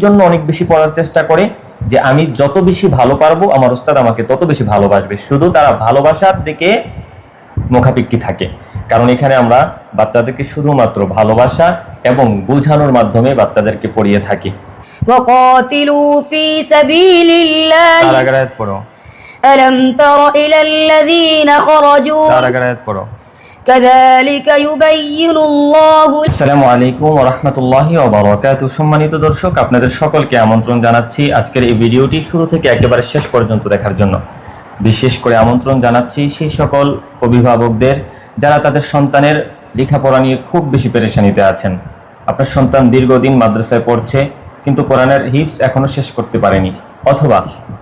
জন্য অনেক বেশি পড়ার চেষ্টা করে যে আমি যত বেশি ভালো পারবো আমার উস্তাদ আমাকে তত বেশি ভালোবাসবে। শুধু তারা ভালোবাসার দিকে মুখাপেক্ষী থাকে, কারণ এখানে আমরা বাচ্চাদেরকে শুধুমাত্র ভালোবাসা এবং বোঝানোর মাধ্যমে বাচ্চাদেরকে পড়িয়ে থাকি। وقاتلوا في سبيل الله আয়াত পড়ো। ألم تر إلى الذين خرجوا আয়াত পড়ো। كذلك يبين الله। আসসালামু আলাইকুম ওয়া রাহমাতুল্লাহি ওয়া বারাকাতুহু। সম্মানিত দর্শক, আপনাদের সকলকে আমন্ত্রণ জানাচ্ছি আজকের এই ভিডিওটি শুরু থেকে একেবারে শেষ পর্যন্ত দেখার জন্য। বিশেষ করে আমন্ত্রণ জানাচ্ছি সেই সকল অভিভাবকদের যারা তাদের সন্তানের লেখাপড়া নিয়ে খুব বেশি পেরেশানিতে আছেন। আপনার সন্তান দীর্ঘদিন মাদ্রাসায় পড়ছে কিন্তু কোরআনের হিফজ এখনো শেষ করতে পারেনি, অথবা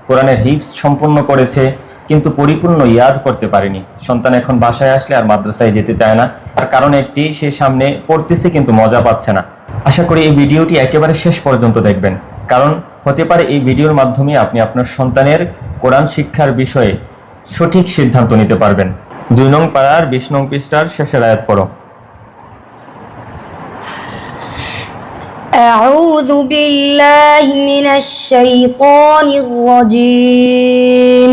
কোরআনের হিফজ সম্পূর্ণ করেছে কিন্তু পরিপূর্ণ ইয়াদ করতে পারেনি। সন্তান এখন বাসায় আসলে আর মাদ্রাসায় যেতে চায় না, তার কারণ একটি, সে সামনে পড়তেছে কিন্তু মজা পাচ্ছে না। আশা করি এই ভিডিওটি একেবারে শেষ পর্যন্ত দেখবেন, কারণ হতে পারে এই ভিডিওর মাধ্যমে আপনি আপনার সন্তানের কোরআন শিক্ষার বিষয়ে সঠিক সিদ্ধান্ত নিতে পারবেন। 2 নং পারার 20 নং পৃষ্ঠার শেষের আয়াত পড়ো। أعوذ بالله من الشيطان الرجيم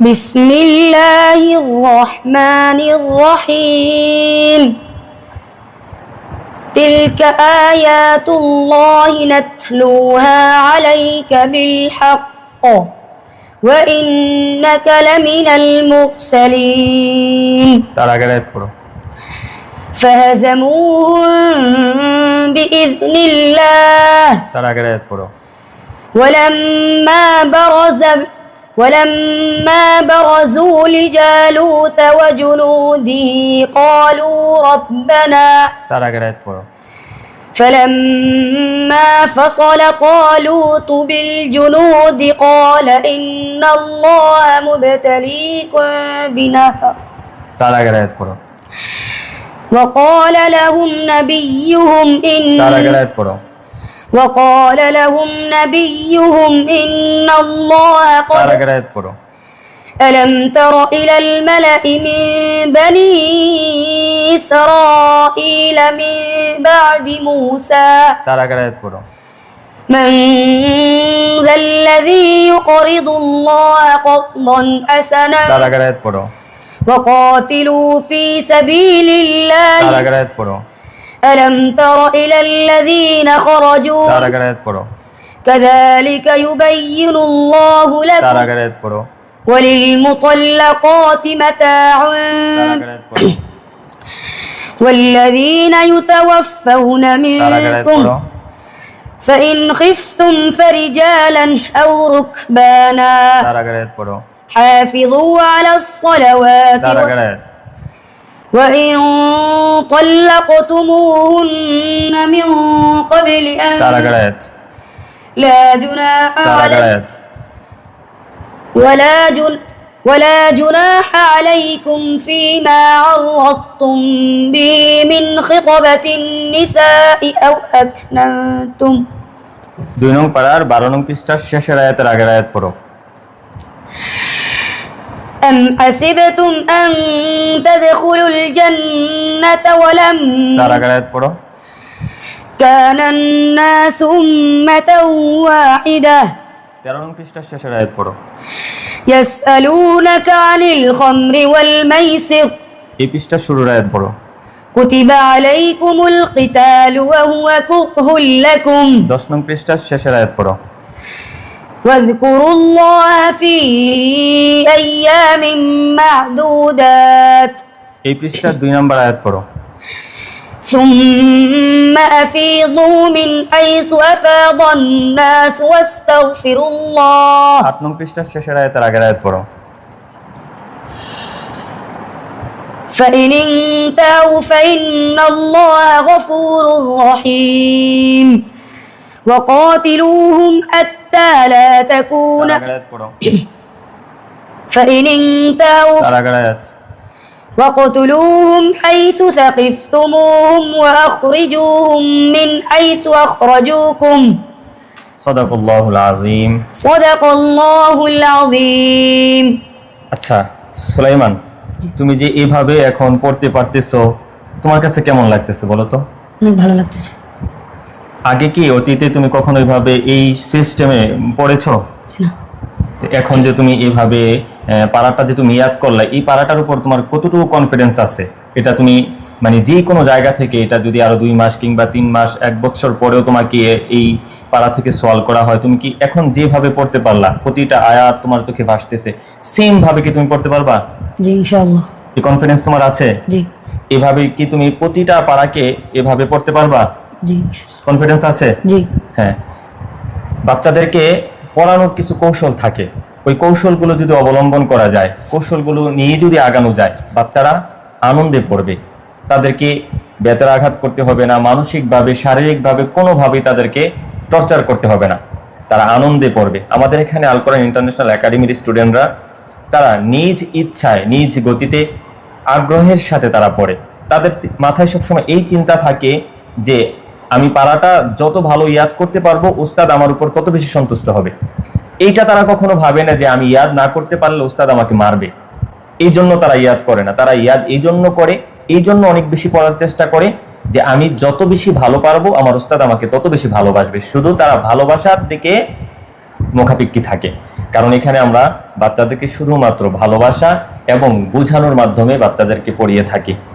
بسم الله الرحمن الرحيم تلك آيات الله نتلوها عليك بالحق وإنك لمن المرسلين فهزموهم بإذن الله ولما برزوا لجالوت وجنوده قالوا ربنا فلما فصل طالوت بالجنود قال إن الله مبتليكم بنهر وقال لهم نبيهم إن الله قد ألم تر إلى الملأ من بني إسرائيل من بعد موسى من ذا الذي يقرض الله قرضا حسنا وقاتلوا في سبيل الله ألم تر إلى الذين خرجوا كذلك يبين الله لكم وللمطلقات متاع والذين يتوفون منكم فإن خفتم فرجالا أو ركبانا حافظوا على الصلوات وإن طلقتموهن من قبل أن لا جناح ولا جناح عليكم فيما عرضتم به من خطبة النساء أو أكننتم 2 নং পারার 12 নং পৃষ্ঠার শেষের আয়াতের আগের আয়াত পড়ো। أم حسبتم أن تدخلوا الجنة كان الناس أمة واحدة 13 নং পৃষ্ঠার শেষের আয়াত পড়ো। يسألونك عن الخمر والميسر এই পৃষ্ঠার শুরুর আয়াত পড়ো। كتب عليكم القتال وهو كره لكم 10 নং পৃষ্ঠার শেষের আয়াত পড়ো। واذكروا الله في أيام معدودات এই পৃষ্ঠার 2 নম্বর আয়াত পড়ো। ثم أفيضوا من حيث أفاض الناس واستغفروا الله 8 নং পৃষ্ঠার শেষের আয়াতের আগের আয়াত পড়ো। فإن انتهوا فإن الله غفور رحيم وقاتلوهم حتى لا تكون فإن انتهوا وقتلوهم حيث ثقفتموهم وأخرجوهم من حيث أخرجوكم صدق الله العظيم صدق الله العظيم আচ্ছা সুলাইমান, তুমি যে এইভাবে এখন পড়তে পারতেছো, তোমার কাছে কেমন লাগতেছে বলো তো? অনেক ভালো লাগতেছে। আগে কি অতীতে তুমি কখনো এইভাবে এই সিস্টেমে পড়েছো? জি না। তো এখন যে তুমি এইভাবে পারাটা যে তুমি ইয়াদ করলে, এই পারাটার উপর তোমার কতটুকু কনফিডেন্স আছে? এটা তুমি মানে যে কোনো জায়গা থেকে এটা যদি আরো 2 মাস কিংবা 3 মাস 1 বছর পরেও তোমাকে এই পারা থেকে সলভ করা হয়, তুমি কি এখন যেভাবে পড়তে পারলা, প্রতিটা আয়াত তোমার চোখে ভাসতেছে, সেম ভাবে কি তুমি পড়তে পারবা? জি ইনশাআল্লাহ। এই কনফিডেন্স তোমার আছে? জি এভাবে কি তুমি প্রতিটা পারাকে এভাবে পড়তে পারবা? জি কনফিডেন্স আছে? জি হ্যাঁ। বাচ্চাদেরকে পড়ানোর কিছু কৌশল থাকে, ওই কৌশলগুলো যদি অবলম্বন করা যায়, কৌশলগুলো নিয়ে যদি আগানো যায়, বাচ্চারা আনন্দে পড়বে। তাদেরকে বেতার আঘাত করতে হবে না, মানসিকভাবে শারীরিকভাবে কোনোভাবেই তাদেরকে টর্চার করতে হবে না, তারা আনন্দে পড়বে। আমাদের এখানে আল কোরআন ইন্টারন্যাশনাল একাডেমির স্টুডেন্টরা তারা নিজ ইচ্ছায় নিজ গতিতে আগ্রহের সাথে তারা পড়ে। তাদের মাথায় সবসময় এই চিন্তা থাকে যে আমি পারাটা যত ভালো ইয়াদ করতে পারবো, উস্তাদ আমার উপর তত বেশি সন্তুষ্ট হবে। এইটা তারা কখনো ভাবে না যে আমি ইয়াদ না করতে পারলে উস্তাদ আমাকে মারবে। এই জন্য তারা ইয়াদ করে না, তারা ইয়াদ এই জন্য করে, এই জন্য অনেক বেশি পড়ার চেষ্টা করে যে আমি যত বেশি ভালো পারবো আমার উস্তাদ আমাকে তত বেশি ভালোবাসবে। শুধু তারা ভালোবাসার দিকে মুখাপেক্ষী থাকে, কারণ এখানে আমরা বাচ্চাদেরকে শুধুমাত্র ভালোবাসা এবং বোঝানোর মাধ্যমে বাচ্চাদেরকে পড়িয়ে থাকি।